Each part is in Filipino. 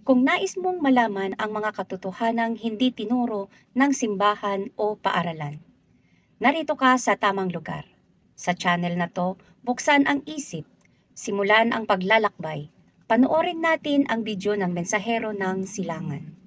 Kung nais mong malaman ang mga katotohanang hindi tinuro ng simbahan o paaralan, narito ka sa tamang lugar. Sa channel na to, buksan ang isip, simulan ang paglalakbay. Panoorin natin ang video ng Mensahero ng Silangan.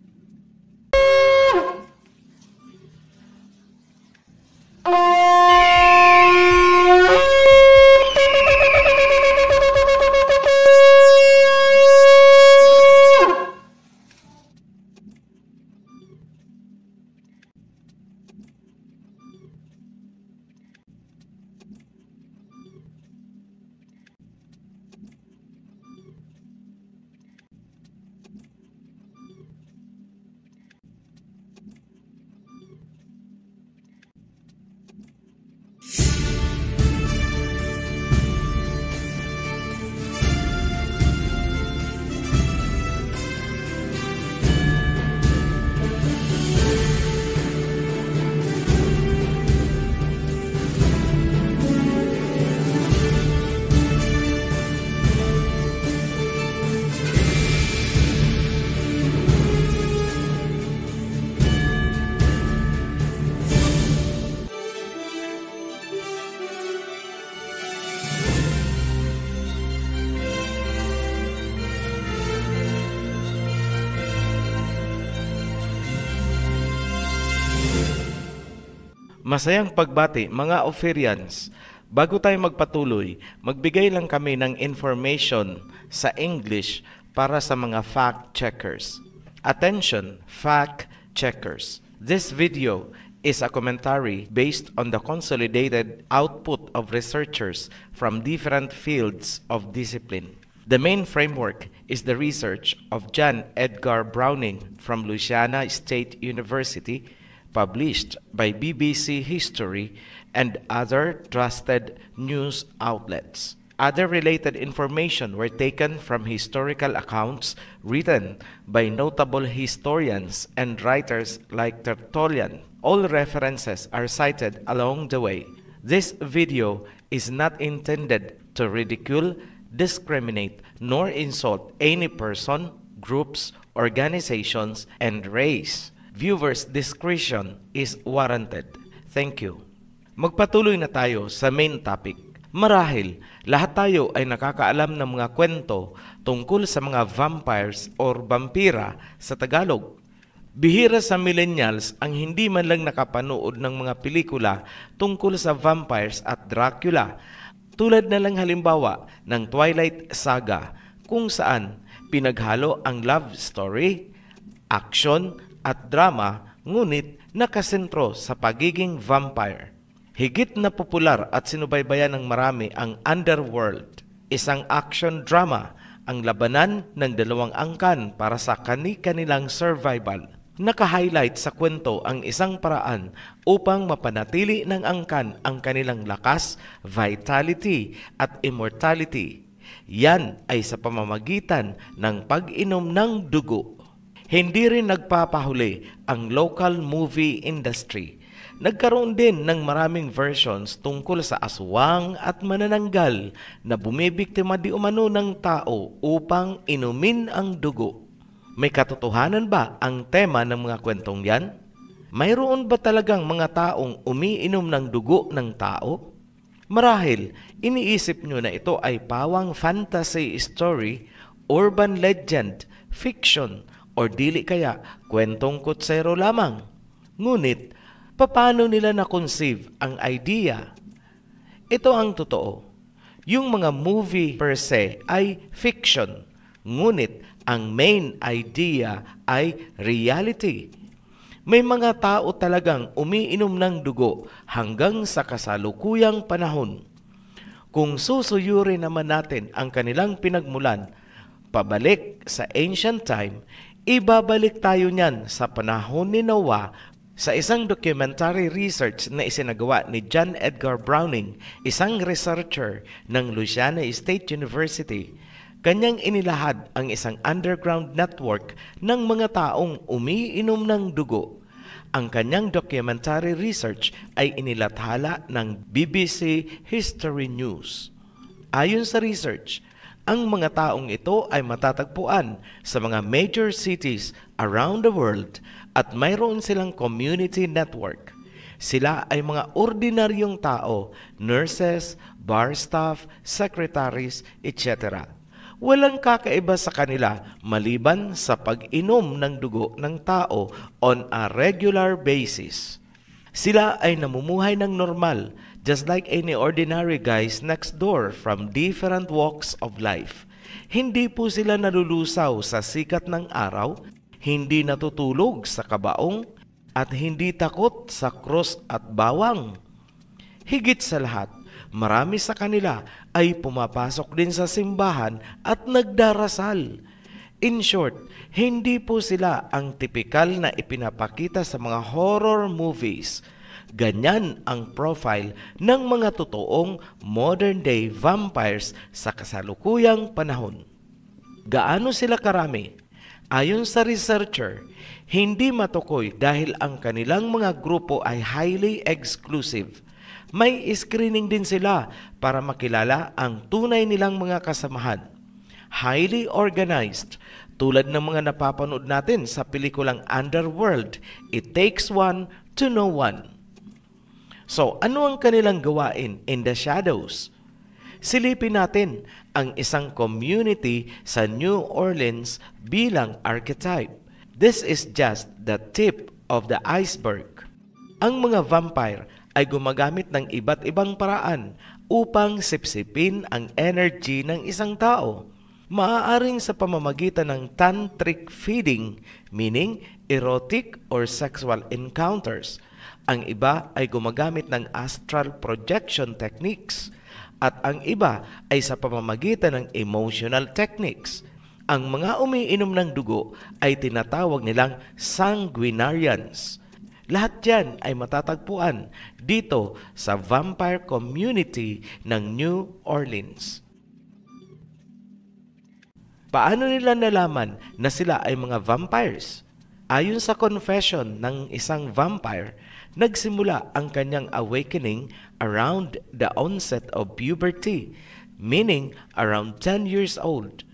Masayang pagbati mga Ophirians. Bago tayo magpatuloy, magbigay lang kami ng information sa English para sa mga fact checkers. Attention, fact checkers. This video is a commentary based on the consolidated output of researchers from different fields of discipline. The main framework is the research of John Edgar Browning from Louisiana State University, published by BBC History and other trusted news outlets. Other related information were taken from historical accounts written by notable historians and writers like Tertullian. All references are cited along the way. This video is not intended to ridicule, discriminate, nor insult any person, groups, organizations, and race. Viewers' discretion is warranted. Thank you. Magpatuloy na tayo sa main topic. Marahil, lahat tayo ay nakakaalam ng mga kwento tungkol sa mga vampires or vampira sa Tagalog. Bihira sa millennials ang hindi man lang nakapanood ng mga pelikula tungkol sa vampires at Dracula, tulad na lang halimbawa ng Twilight Saga, kung saan pinaghalo ang love story, action, at drama, ngunit nakasentro sa pagiging vampire. Higit na popular at sinubaybayan ng marami ang Underworld, isang action drama, ang labanan ng dalawang angkan para sa kani-kanilang survival. Naka-highlight sa kwento ang isang paraan upang mapanatili ng angkan ang kanilang lakas, vitality, at immortality. Yan ay sa pamamagitan ng pag-inom ng dugo. Hindi rin nagpapahuli ang local movie industry. Nagkaroon din ng maraming versions tungkol sa aswang at manananggal na bumibiktima di umano ng tao upang inumin ang dugo. May katotohanan ba ang tema ng mga kwentong yan? Mayroon ba talagang mga taong umiinom ng dugo ng tao? Marahil, iniisip nyo na ito ay pawang fantasy story, urban legend, fiction, o dili kaya kwentong kutsero lamang. Ngunit, paano nila na-conceive ang idea? Ito ang totoo. Yung mga movie per se ay fiction, ngunit ang main idea ay reality. May mga tao talagang umiinom ng dugo hanggang sa kasalukuyang panahon. Kung susuyurin naman natin ang kanilang pinagmulan, pabalik sa ancient time, ibabalik tayo niyan sa panahon ni Noah sa isang documentary research na isinagawa ni John Edgar Browning, isang researcher ng Louisiana State University. Kanyang inilahad ang isang underground network ng mga taong umiinom ng dugo. Ang kanyang documentary research ay inilathala ng BBC History News. Ayon sa research, Ang mga taong ito ay matatagpuan sa mga major cities around the world at mayroon silang community network. Sila ay mga ordinaryong tao, nurses, bar staff, secretaries, etc. Walang kakaiba sa kanila maliban sa pag-inom ng dugo ng tao on a regular basis. Sila ay namumuhay ng normal, just like any ordinary guys next door from different walks of life. Hindi po sila nalulusaw sa sikat ng araw, hindi natutulog sa kabaong, at hindi takot sa krus at bawang. Higit sa lahat, marami sa kanila ay pumapasok din sa simbahan at nagdarasal. In short, hindi po sila ang tipikal na ipinapakita sa mga horror movies. Ganyan ang profile ng mga totoong modern-day vampires sa kasalukuyang panahon. Gaano sila karami? Ayon sa researcher, hindi matukoy dahil ang kanilang mga grupo ay highly exclusive. May screening din sila para makilala ang tunay nilang mga kasamahan. Highly organized, tulad ng mga napapanood natin sa pelikulang Underworld, It Takes One to Know One. So, ano ang kanilang gawain in the shadows? Silipin natin ang isang community sa New Orleans bilang archetype. This is just the tip of the iceberg. Ang mga vampire ay gumagamit ng iba't ibang paraan upang sipsipin ang energy ng isang tao. Maaaring sa pamamagitan ng tantric feeding, meaning erotic or sexual encounters. Ang iba ay gumagamit ng astral projection techniques. At ang iba ay sa pamamagitan ng emotional techniques. Ang mga umiinom ng dugo ay tinatawag nilang sanguinarians. Lahat yan ay matatagpuan dito sa vampire community ng New Orleans. Paano nila nalaman na sila ay mga vampires? Ayon sa confession ng isang vampire, nagsimula ang kanyang awakening around the onset of puberty, meaning around 10 years old.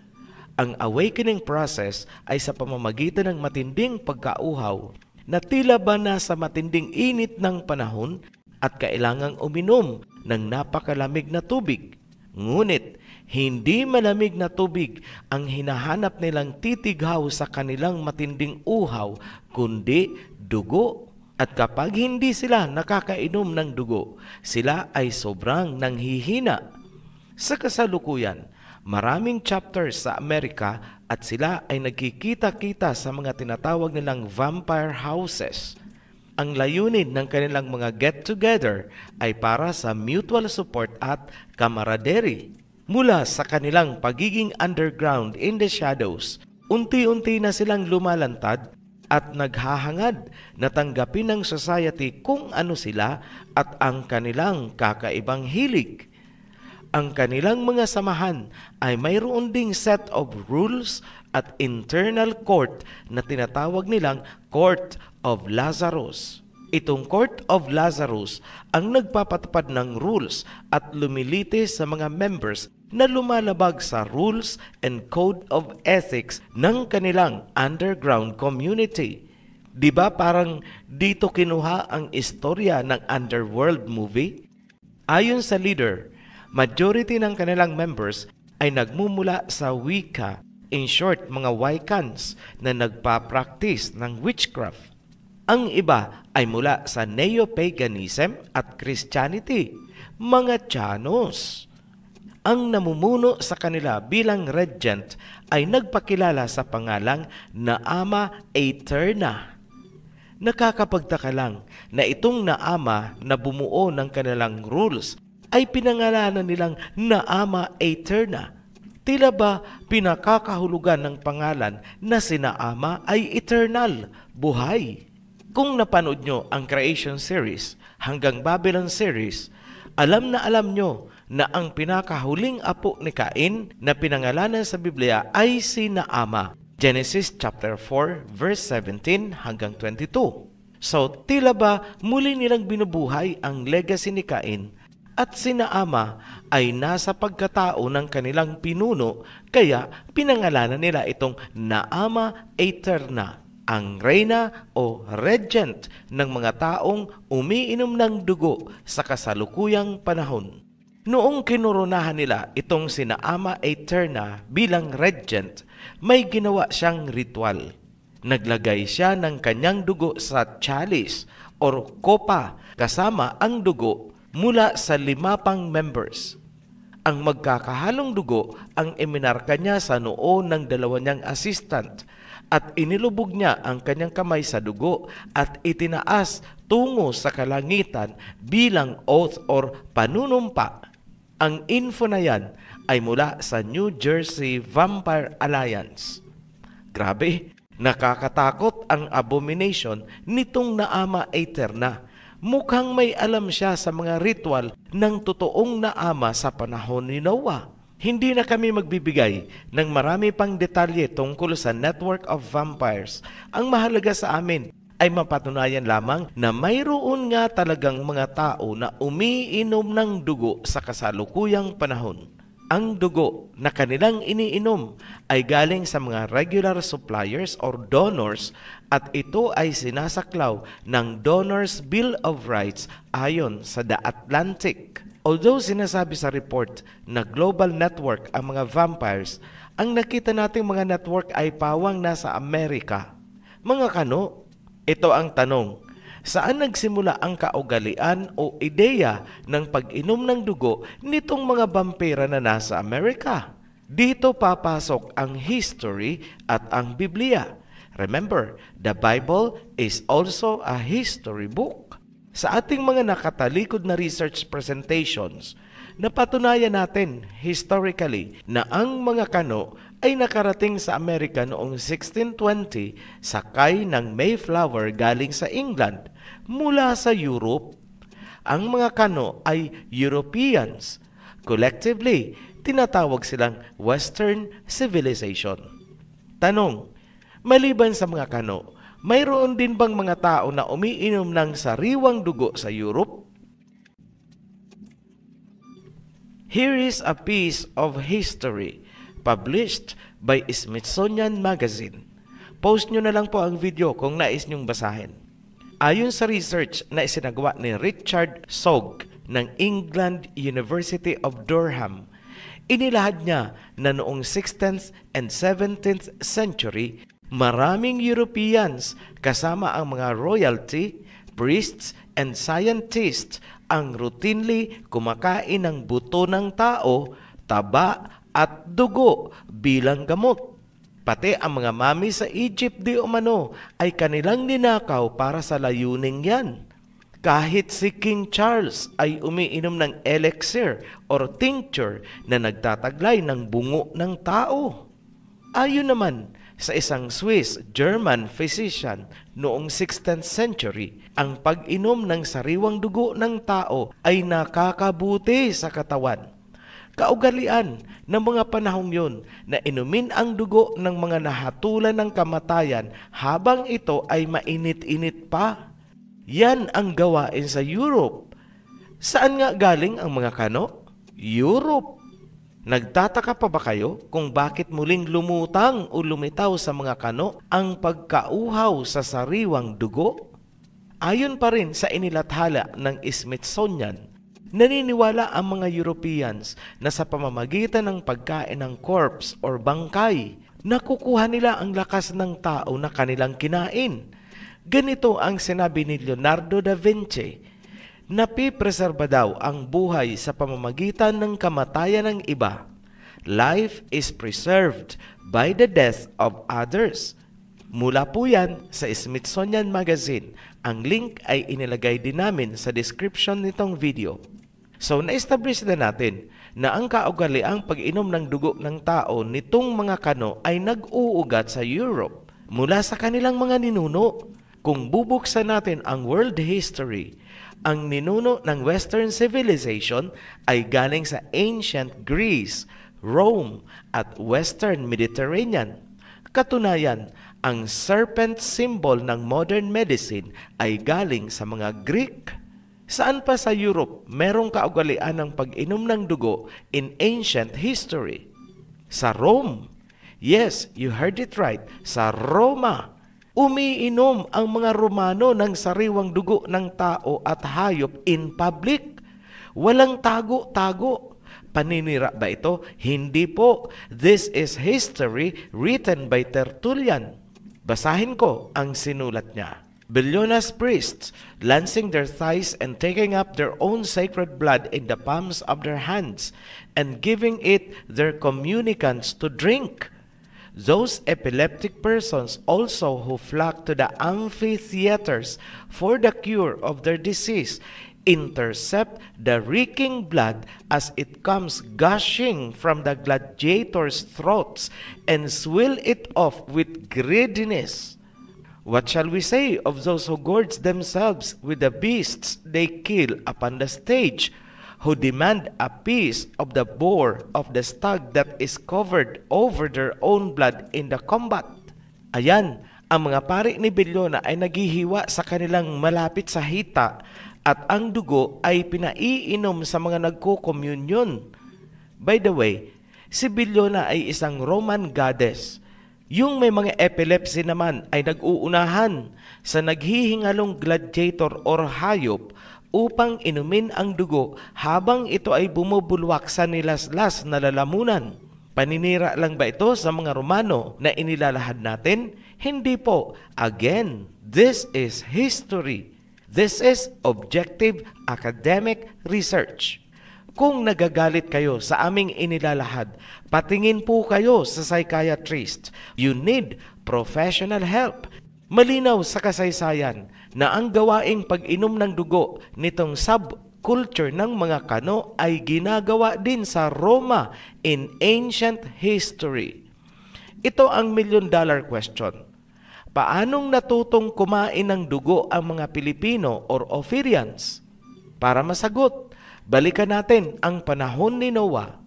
Ang awakening process ay sa pamamagitan ng matinding pagkauhaw na tila ba nasa matinding init ng panahon at kailangang uminom ng napakalamig na tubig. Ngunit, hindi malamig na tubig ang hinahanap nilang titighaw sa kanilang matinding uhaw, kundi dugo. At kapag hindi sila nakakainom ng dugo, sila ay sobrang nanghihina. Sa kasalukuyan, maraming chapters sa Amerika at sila ay nagkikita-kita sa mga tinatawag nilang vampire houses. Ang layunin ng kanilang mga get-together ay para sa mutual support at camaraderie. Mula sa kanilang pagiging underground in the shadows, unti-unti na silang lumalantad at naghahangad na tanggapin ng society kung ano sila at ang kanilang kakaibang hilig. Ang kanilang mga samahan ay mayroon ding set of rules at internal court na tinatawag nilang Court of Lazarus. Itong Court of Lazarus ang nagpapatupad ng rules at lumilitis sa mga members na lumalabag sa rules and code of ethics ng kanilang underground community. Di ba parang dito kinuha ang istorya ng Underworld movie? Ayon sa leader, majority ng kanilang members ay nagmumula sa Wicca, in short mga Wiccans na nagpa-practice ng witchcraft. Ang iba ay mula sa Neo-Paganism at Christianity, mga Tiyanos. Ang namumuno sa kanila bilang regent ay nagpakilala sa pangalang Naama Aeterna. Nakakapagtaka lang na itong Naama na bumuo ng kanilang rules ay pinangalanan nilang Naama Aeterna. Tila ba pinakakahulugan ng pangalan na si Naama ay eternal, buhay? Kung napanood nyo ang Creation series hanggang Babylon series, alam nyo na ang pinakahuling apo ni Cain na pinangalanan sa Biblia ay si Naama. Genesis chapter 4 verse 17 hanggang 22. So tila ba muli nilang binubuhay ang legacy ni Cain at sina Ama ay nasa pagkatao ng kanilang pinuno, kaya pinangalanan nila itong Naama Eterna, ang reyna o regent ng mga taong umiinom ng dugo sa kasalukuyang panahon. Noong kinoronahan nila itong si Naama Eterna bilang regent, may ginawa siyang ritual. Naglagay siya ng kanyang dugo sa chalice o kopa kasama ang dugo mula sa 5 pang members. Ang magkakahalong dugo ang iminarka niya sa noo ng 2 niyang assistant at inilubog niya ang kanyang kamay sa dugo at itinaas tungo sa kalangitan bilang oath or panunumpa. Ang info na yan ay mula sa New Jersey Vampire Alliance. Grabe, nakakatakot ang abomination nitong Naama Eterna. Mukhang may alam siya sa mga ritual ng totoong Naama sa panahon ni Noah. Hindi na kami magbibigay ng marami pang detalye tungkol sa network of vampires. Ang mahalaga sa amin ay mapatunayan lamang na mayroon nga talagang mga tao na umiinom ng dugo sa kasalukuyang panahon. Ang dugo na kanilang iniinom ay galing sa mga regular suppliers or donors at ito ay sinasaklaw ng Donors Bill of Rights ayon sa The Atlantic. Although sinasabi sa report na global network ang mga vampires, ang nakita nating mga network ay pawang nasa Amerika. Mga kano, ito ang tanong. Saan nagsimula ang kaugalian o ideya ng pag-inom ng dugo nitong mga vampira na nasa Amerika? Dito papasok ang history at ang Biblia. Remember, the Bible is also a history book. Sa ating mga nakatalikod na research presentations, napatunayan natin historically na ang mga kano ay nakarating sa Amerika noong 1620 sakay ng Mayflower galing sa England mula sa Europe. Ang mga kano ay Europeans. Collectively, tinatawag silang Western Civilization. Tanong, maliban sa mga kano, mayroon din bang mga tao na umiinom ng sariwang dugo sa Europe? Here is a piece of history published by Smithsonian Magazine. Post nyo na lang po ang video kung nais nyong basahin. Ayon sa research na isinagawa ni Richard Sogg ng England University of Durham, inilahad niya na noong 16th and 17th century, maraming Europeans kasama ang mga royalty, priests, and scientists ang routinely kumakain ng buto ng tao, taba, at dugo bilang gamot. Pati ang mga mami sa Egypt di umano ay kanilang ninakaw para sa layuning yan. Kahit si King Charles ay umiinom ng elixir or tincture na nagtataglay ng bungo ng tao. Ayon naman sa isang Swiss-German physician noong 16th century, ang pag-inom ng sariwang dugo ng tao ay nakakabuti sa katawan. Kaugalian ng mga panahong yun na inumin ang dugo ng mga nahatulan ng kamatayan habang ito ay mainit-init pa. Yan ang gawain sa Europe. Saan nga galing ang mga kano? Europe. Nagtataka pa ba kayo kung bakit muling lumutang o lumitaw sa mga kano ang pagkauhaw sa sariwang dugo? Ayon pa rin sa inilathala ng Smithsonian, naniniwala ang mga Europeans na sa pamamagitan ng pagkain ng corpse or bangkay, nakukuha nila ang lakas ng tao na kanilang kinain. Ganito ang sinabi ni Leonardo da Vinci, napipreserba daw ang buhay sa pamamagitan ng kamatayan ng iba. Life is preserved by the death of others. Mula po yan sa Smithsonian Magazine. Ang link ay inilagay din namin sa description nitong video. So, na-establish na natin na ang kaugaliang pag-inom ng dugo ng tao nitong mga kano ay nag-uugat sa Europe mula sa kanilang mga ninuno. Kung bubuksan natin ang world history, ang ninuno ng Western Civilization ay galing sa ancient Greece, Rome, at Western Mediterranean. Katunayan, ang serpent symbol ng modern medicine ay galing sa mga Greek. Saan pa sa Europe merong kaugalian ng pag-inom ng dugo in ancient history? Sa Rome. Yes, you heard it right. Sa Roma. Umiinom ang mga Romano ng sariwang dugo ng tao at hayop in public. Walang tago-tago. Paninira ba ito? Hindi po. This is history written by Tertullian. Basahin ko ang sinulat niya. Bilionas priests, lancing their thighs and taking up their own sacred blood in the palms of their hands, and giving it their communicants to drink. Those epileptic persons also who flock to the amphitheaters for the cure of their disease intercept the reeking blood as it comes gushing from the gladiators' throats and swill it off with greediness. What shall we say of those who gorge themselves with the beasts they kill upon the stage, who demand a piece of the boar of the stag that is covered over their own blood in the combat? Ayan, ang mga pari ni Billona ay naghihiwa sa kanilang malapit sa hita at ang dugo ay pinaiinom sa mga nagko-communion. By the way, si Billona ay isang Roman goddess. Yung may mga epilepsy naman ay nag-uunahan sa naghihingalong gladiator or hayop upang inumin ang dugo habang ito ay bumubulwak sa nilaslas na lalamunan. Paninira lang ba ito sa mga Romano na inilalahad natin? Hindi po. Again, this is history. This is objective academic research. Kung nagagalit kayo sa aming inilalahad, patingin po kayo sa psychiatrist. You need professional help. Malinaw sa kasaysayan na ang gawaing pag-inom ng dugo nitong subculture ng mga Kano ay ginagawa din sa Roma in ancient history. Ito ang $1,000,000 question. Paanong natutong kumain ng dugo ang mga Pilipino or Ophirians? Para masagot, balikan natin ang panahon ni Noah.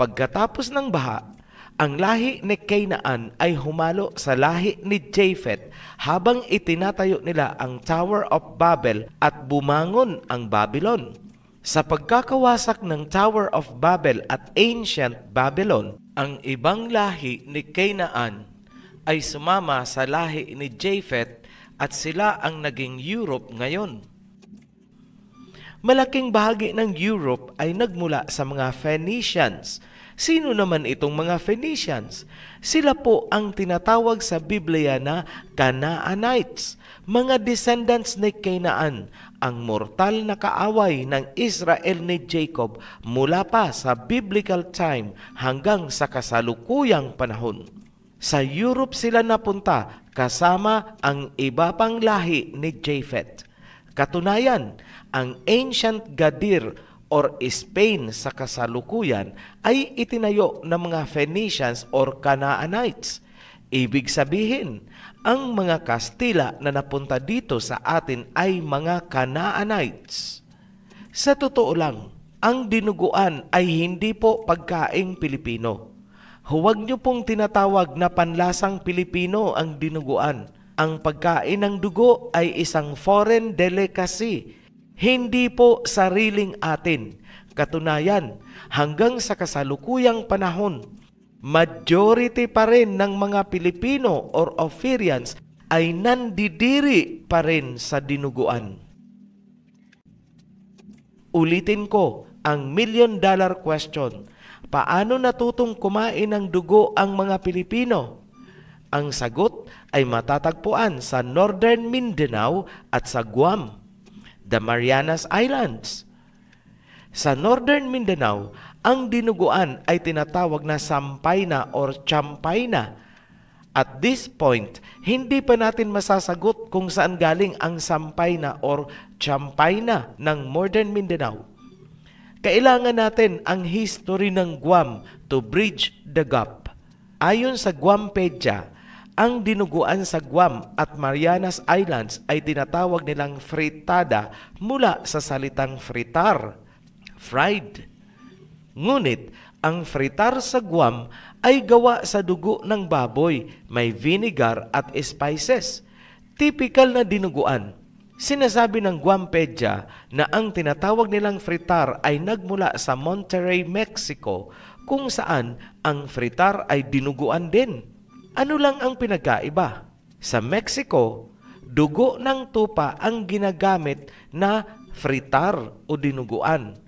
Pagkatapos ng baha, ang lahi ni Canaan ay humalo sa lahi ni Japheth habang itinatayo nila ang Tower of Babel at bumangon ang Babylon. Sa pagkakawasak ng Tower of Babel at Ancient Babylon, ang ibang lahi ni Canaan ay sumama sa lahi ni Japheth at sila ang naging Europe ngayon. Malaking bahagi ng Europe ay nagmula sa mga Phoenicians. Sino naman itong mga Phoenicians? Sila po ang tinatawag sa Biblia na Canaanites, mga descendants ni Canaan, ang mortal na kaaway ng Israel ni Jacob mula pa sa biblical time hanggang sa kasalukuyang panahon. Sa Europe sila napunta kasama ang iba pang lahi ni Japheth. Katunayan, ang ancient Gadir or Spain sa kasalukuyan ay itinayo ng mga Phoenicians or Canaanites. Ibig sabihin, ang mga Kastila na napunta dito sa atin ay mga Canaanites. Sa totoo lang, ang dinuguan ay hindi po pagkaing Pilipino. Huwag niyo pong tinatawag na panlasang Pilipino ang dinuguan. Ang pagkain ng dugo ay isang foreign delicacy. Hindi po sariling atin. Katunayan, hanggang sa kasalukuyang panahon, majority pa rin ng mga Pilipino or Ophirians ay nandidiri pa rin sa dinuguan. Ulitin ko ang $1,000,000 question. Paano natutong kumain ng dugo ang mga Pilipino? Ang sagot ay matatagpuan sa Northern Mindanao at sa Guam, the Marianas Islands. Sa Northern Mindanao, ang dinuguan ay tinatawag na sampayna or champayna. At this point, hindi pa natin masasagot kung saan galing ang sampayna or champayna ng Northern Mindanao. Kailangan natin ang history ng Guam to bridge the gap. Ayon sa Guampedia, ang dinuguan sa Guam at Marianas Islands ay tinatawag nilang fritada mula sa salitang fritar, fried. Ngunit, ang fritar sa Guam ay gawa sa dugo ng baboy, may vinegar at spices. Typical na dinuguan. Sinasabi ng Guampedia na ang tinatawag nilang fritar ay nagmula sa Monterrey, Mexico, kung saan ang fritar ay dinuguan din. Ano lang ang pinagkaiba? Sa Mexico, dugo ng tupa ang ginagamit na fritar o dinuguan.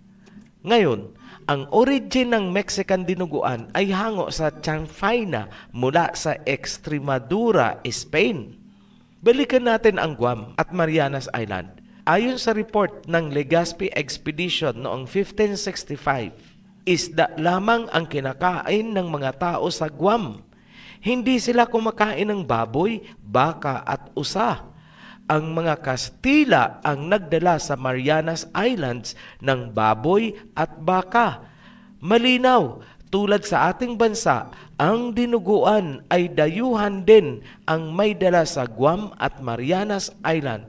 Ngayon, ang origin ng Mexican dinuguan ay hango sa chanfaina mula sa Extremadura, Spain. Balikan natin ang Guam at Marianas Island. Ayon sa report ng Legazpi Expedition noong 1565, isda lamang ang kinakain ng mga tao sa Guam. Hindi sila kumakain ng baboy, baka at usa. Ang mga Kastila ang nagdala sa Marianas Islands ng baboy at baka. Malinaw, tulad sa ating bansa, ang dinuguan ay dayuhan din ang may dala sa Guam at Marianas Island.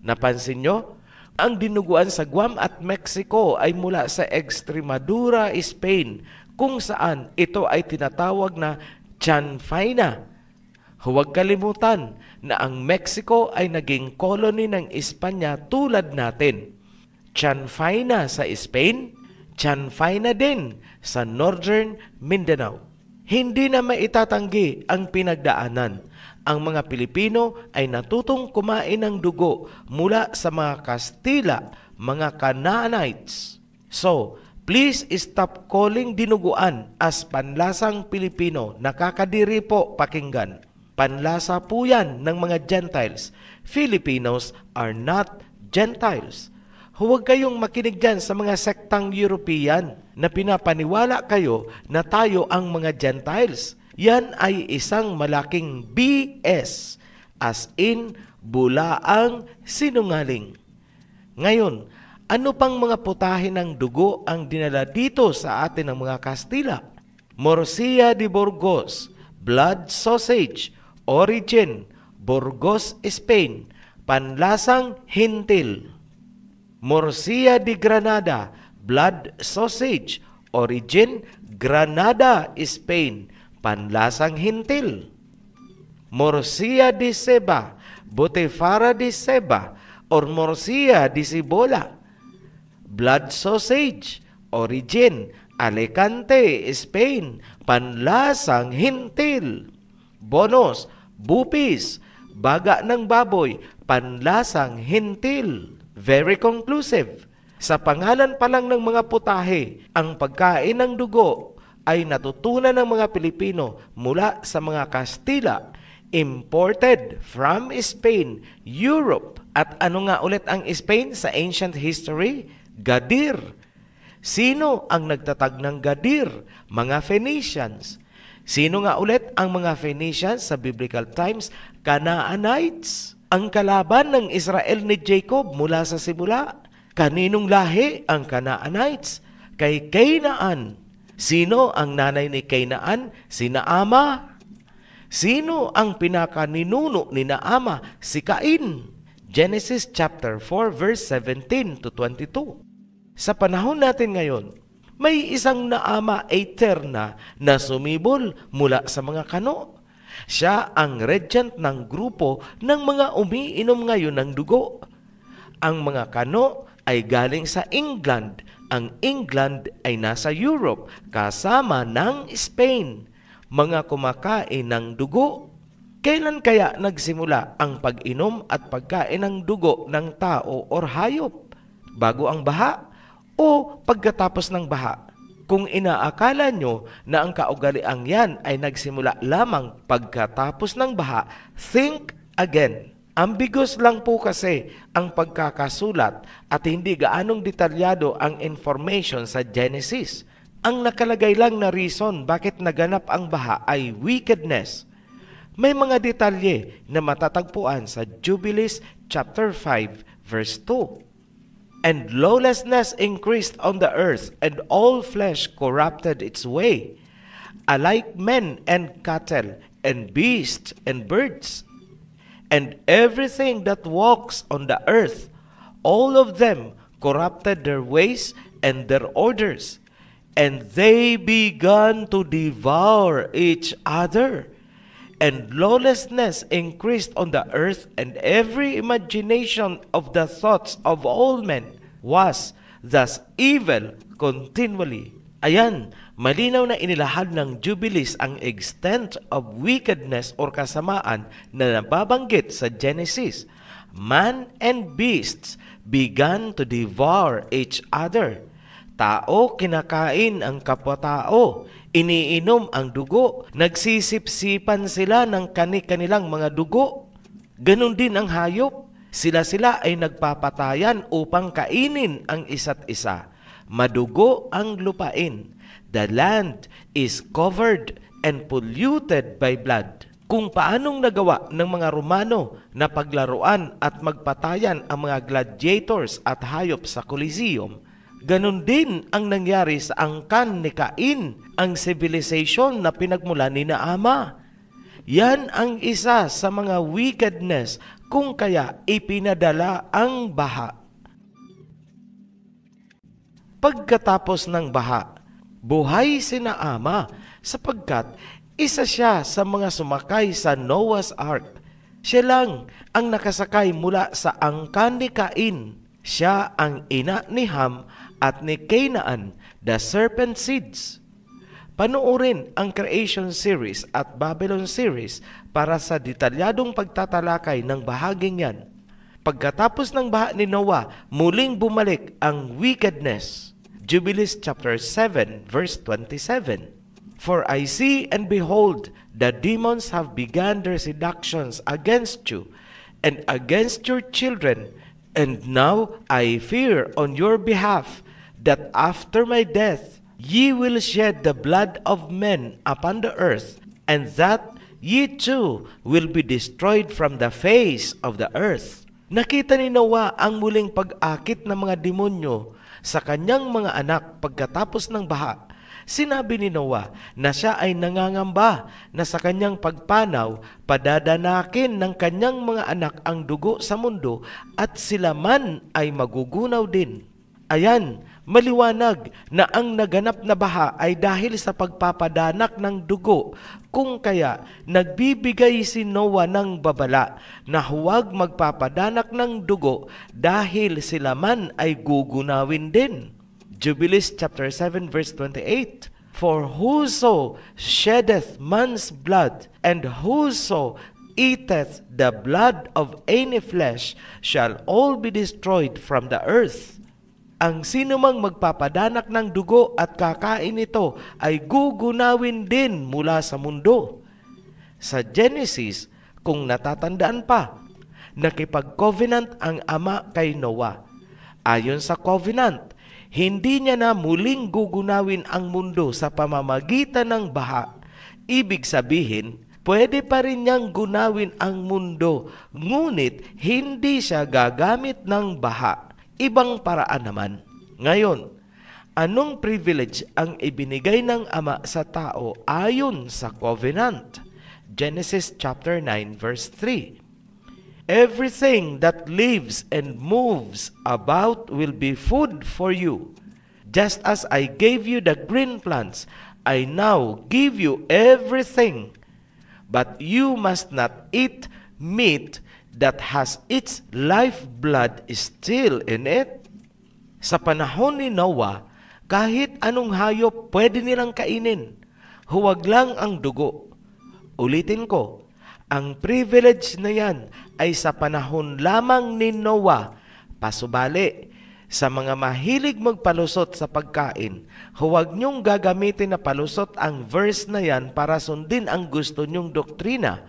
Napansin nyo? Ang dinuguan sa Guam at Mexico ay mula sa Extremadura, Spain, kung saan ito ay tinatawag na chanfaina. Huwag kalimutan na ang Mexico ay naging colony ng Espanya tulad natin. Chanfaina sa Spain, chanfaina din sa Northern Mindanao. Hindi na maitatanggi ang pinagdaanan. Ang mga Pilipino ay natutong kumain ng dugo mula sa mga Kastila, mga Canaanites. So, please stop calling dinuguan as panlasang Pilipino. Nakakadiri po pakinggan. Panlasa po yan ng mga Gentiles. Filipinos are not Gentiles. Huwag kayong makinig dyan sa mga sektang European na pinapaniwala kayo na tayo ang mga Gentiles. Yan ay isang malaking BS, as in bulaang sinungaling. Ngayon, ano pang mga putahe ng dugo ang dinala dito sa atin ng mga Kastila? Morcilla de Burgos, blood sausage, origin, Burgos, Spain, panlasang hintil. Morcilla de Granada, blood sausage, origin, Granada, Spain, panlasang hintil. Morcilla de Ceba, Butifarra de Ceba, or Morcilla de Cibola, blood sausage, origin, Alicante, Spain, panlasang hintil. Bonus, bupis, baga ng baboy, panlasang hintil. Very conclusive. Sa pangalan pa lang ng mga putahe, ang pagkain ng dugo ay natutunan ng mga Pilipino mula sa mga Kastila, imported from Spain, Europe. At ano nga ulit ang Spain sa ancient history? Gadir. Sino ang nagtatag ng Gadir? Mga Phoenicians. Sino nga ulit ang mga Phoenicians sa biblical times? Canaanites. Ang kalaban ng Israel ni Jacob mula sa simula. Kaninong lahi ang Canaanites? Kay Canaan. Sino ang nanay ni Canaan? Si Naama. Sino ang pinakaninuno ni Naama? Si Cain. Genesis chapter 4 verse 17 to 22. Sa panahon natin ngayon, may isang Naama Eterna na sumibol mula sa mga kano. Siya ang regent ng grupo ng mga umiinom ngayon ng dugo. Ang mga kano ay galing sa England. Ang England ay nasa Europe kasama ng Spain. Mga kumakain ng dugo. Kailan kaya nagsimula ang pag-inom at pagkain ng dugo ng tao or hayop? Bago ang baha o pagkatapos ng baha? Kung inaakala nyo na ang kaugaliang yan ay nagsimula lamang pagkatapos ng baha, think again. Ambiguous lang po kasi ang pagkakasulat at hindi gaanong detalyado ang information sa Genesis. Ang nakalagay lang na reason bakit naganap ang baha ay wickedness. May mga detalye na matatagpuan sa Jubilees chapter 5 verse 2. And lawlessness increased on the earth, and all flesh corrupted its way, alike men and cattle, and beasts and birds, and everything that walks on the earth, all of them corrupted their ways and their orders, and they began to devour each other. and lawlessness increased on the earth, and every imagination of the thoughts of all men was thus evil continually. Ayan, malinaw na inilahad ng Jubilees ang extent of wickedness or kasamaan na nababanggit sa Genesis. Man and beasts began to devour each other. Tao kinakain ang kapwa-tao, iniinom ang dugo, nagsisipsipan sila ng kani-kanilang mga dugo. Ganon din ang hayop. Sila-sila ay nagpapatayan upang kainin ang isa't isa. Madugo ang lupain. The land is covered and polluted by blood. Kung paanong nagawa ng mga Romano na paglaruan at magpatayan ang mga gladiators at hayop sa Coliseum, ganon din ang nangyari sa angkan ni Cain, ang civilization na pinagmula ni Ama. Yan ang isa sa mga wickedness kung kaya ipinadala ang baha. Pagkatapos ng baha, buhay sina Ama sapagkat isa siya sa mga sumakay sa Noah's Ark. Siya lang ang nakasakay mula sa angkan ni Cain. Siya ang ina ni Ham at ni Canaan, the serpent seeds. Panoorin ang Creation series at Babylon series para sa detalyadong pagtatalakay ng bahaging yan. Pagkatapos ng baha ni Noah, muling bumalik ang wickedness. Jubilees chapter 7 verse 27. For I see and behold, the demons have begun their seductions against you and against your children, and now I fear on your behalf that after my death ye will shed the blood of men upon the earth, and that ye too will be destroyed from the face of the earth. Nakita ni Noah ang muling pag-akit ng mga demonyo sa kanyang mga anak pagkatapos ng baha. Sinabi ni Noah na siya ay nangangamba na sa kanyang pagpanaw, padadanakin ng kanyang mga anak ang dugo sa mundo at sila man ay magugunaw din. Ayan, maliwanag na ang naganap na baha ay dahil sa pagpapadanak ng dugo, kung kaya nagbibigay si Noah ng babala na huwag magpapadanak ng dugo dahil sila man ay gugunawin din. Jubilees chapter 7 verse 28. For whoso sheddeth man's blood, and whoso eateth the blood of any flesh, shall all be destroyed from the earth. Ang sinumang magpapadanak ng dugo at kakain ito ay gugunawin din mula sa mundo. Sa Genesis, kung natatandaan pa, nakipag-covenant ang Ama kay Noah. Ayon sa covenant, hindi niya na muling gugunawin ang mundo sa pamamagitan ng baha. Ibig sabihin, pwede pa rin niyang gunawin ang mundo, ngunit hindi siya gagamit ng baha. Ibang paraan naman. Ngayon, anong privilege ang ibinigay ng Ama sa tao ayon sa covenant? Genesis chapter 9 verse 3. Everything that lives and moves about will be food for you. Just as I gave you the green plants, I now give you everything. But you must not eat meat that has its lifeblood still in it. Sa panahon ni Noah, kahit anong hayop pwede nilang kainin. Huwag lang ang dugo. Ulitin ko, ang privilege na yan ay sa panahon lamang ni Noah. Pasubali, sa mga mahilig magpalusot sa pagkain, huwag niyong gagamitin na palusot ang verse na yan para sundin ang gusto niyong doktrina.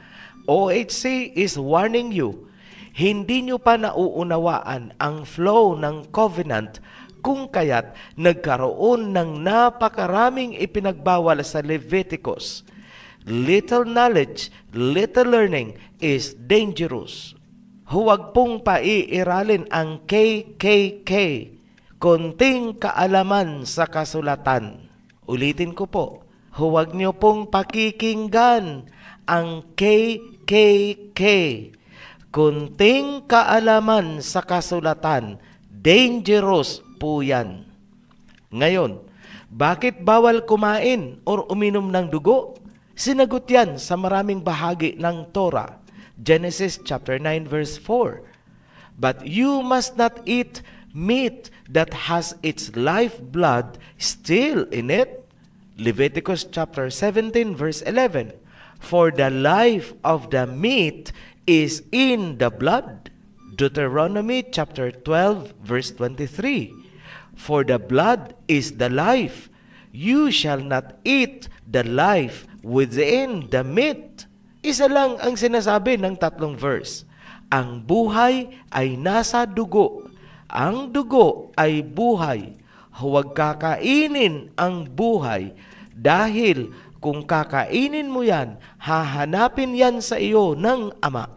OHC is warning you. Hindi niyo pa nauunawaan ang flow ng covenant kung kaya't nagkaroon ng napakaraming ipinagbawal sa Leviticus. Little knowledge, little learning is dangerous. Huwag pong paiiralin ang KKK, konting kaalaman sa kasulatan. Ulitin ko po, huwag niyo pong pakikinggan ang KKK, konting kaalaman sa kasulatan. Dangerous po yan. Ngayon, bakit bawal kumain o uminom ng dugo? Sinagot yan sa maraming bahagi ng Torah. Genesis chapter 9 verse 4. But you must not eat meat that has its lifeblood still in it. Leviticus chapter 17 verse 11. For the life of the meat is in the blood. Deuteronomy chapter 12 verse 23. For the blood is the life. You shall not eat the life within the meat. Isa lang ang sinasabi ng tatlong verse. Ang buhay ay nasa dugo. Ang dugo ay buhay. Huwag kakainin ang buhay dahil kung kakainin mo yan, hahanapin yan sa iyo ng Ama.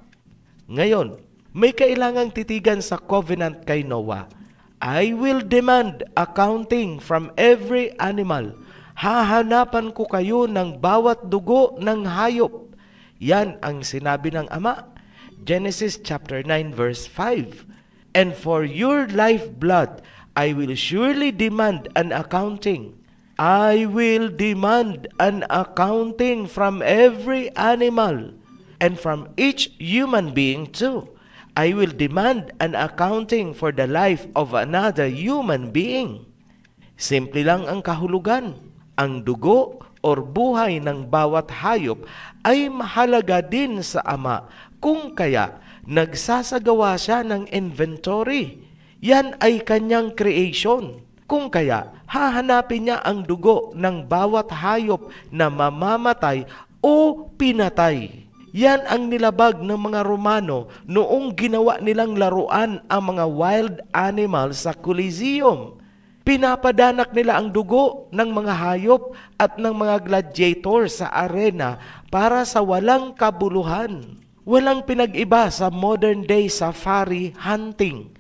Ngayon, may kailangang titigan sa covenant kay Noah. I will demand accounting from every animal. Hahanapan ko kayo ng bawat dugo ng hayop. Yan ang sinabi ng Ama. Genesis chapter 9 verse 5. And for your lifeblood, I will surely demand an accounting. I will demand an accounting from every animal and from each human being too. I will demand an accounting for the life of another human being. Simple lang ang kahulugan. Ang dugo o buhay ng bawat hayop ay mahalaga din sa Ama, kung kaya nagsasagawa siya ng inventory. Yan ay kanyang creation. Kung kaya hahanapin niya ang dugo ng bawat hayop na mamamatay o pinatay. Yan ang nilabag ng mga Romano noong ginawa nilang laruan ang mga wild animals sa Coliseum. Pinapadanak nila ang dugo ng mga hayop at ng mga gladiator sa arena para sa walang kabuluhan. Walang pinag-iba sa modern day safari hunting,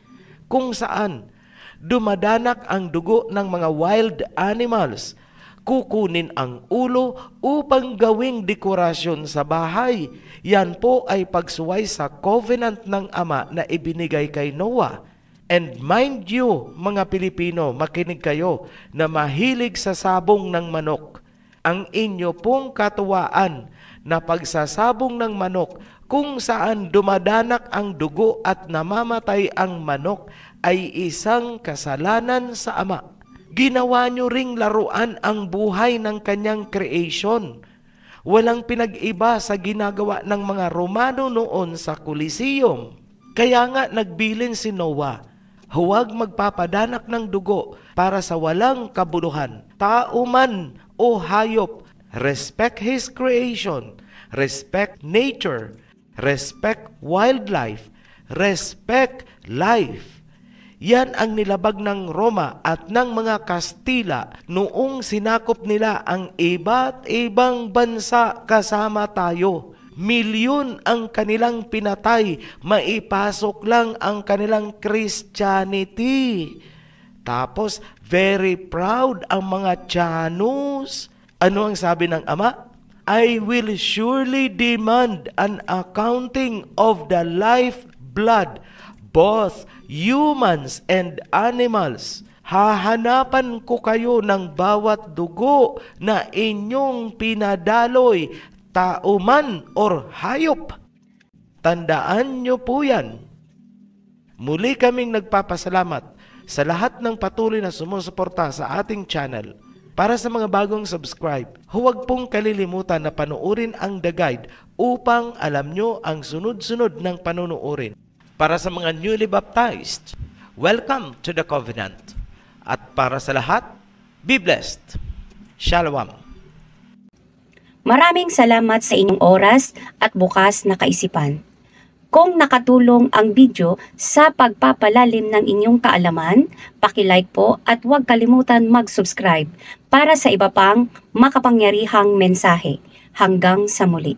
kung saan dumadanak ang dugo ng mga wild animals. Kukunin ang ulo upang gawing dekorasyon sa bahay. Yan po ay pagsuway sa covenant ng Ama na ibinigay kay Noah. And mind you, mga Pilipino, makinig kayo na mahilig sa sabong ng manok. Ang inyo pong katuwaan na pagsasabong ng manok kung saan dumadanak ang dugo at namamatay ang manok ay isang kasalanan sa Ama. Ginawa nyo ring laruan ang buhay ng kanyang creation. Walang pinag-iba sa ginagawa ng mga Romano noon sa Coliseum. Kaya nga nagbilin si Noah, huwag magpapadanak ng dugo para sa walang kabuluhan. Tao man o hayop, respect his creation, respect nature, respect wildlife, respect life. Yan ang nilabag ng Roma at ng mga Kastila noong sinakop nila ang iba't ibang bansa kasama tayo. Milyon ang kanilang pinatay, maipasok lang ang kanilang Christianity. Tapos, very proud ang mga Tiyanos. Ano ang sabi ng Ama? I will surely demand an accounting of the lifeblood, both humans and animals. Hahanapan ko kayo ng bawat dugo na inyong pinadaloy, tao man or hayop. Tandaan nyo po yan. Muli kaming nagpapasalamat sa lahat ng patuloy na sumusuporta sa ating channel. Para sa mga bagong subscribe, huwag pong kalilimutan na panuorin ang The Guide upang alam nyo ang sunod-sunod ng panunuorin. Para sa mga newly baptized, welcome to the covenant. At para sa lahat, be blessed. Shalom. Maraming salamat sa inyong oras at bukas na kaisipan. Kung nakatulong ang video sa pagpapalalim ng inyong kaalaman, paki-like po at huwag kalimutan mag-subscribe para sa iba pang makapangyarihang mensahe. Hanggang sa muli.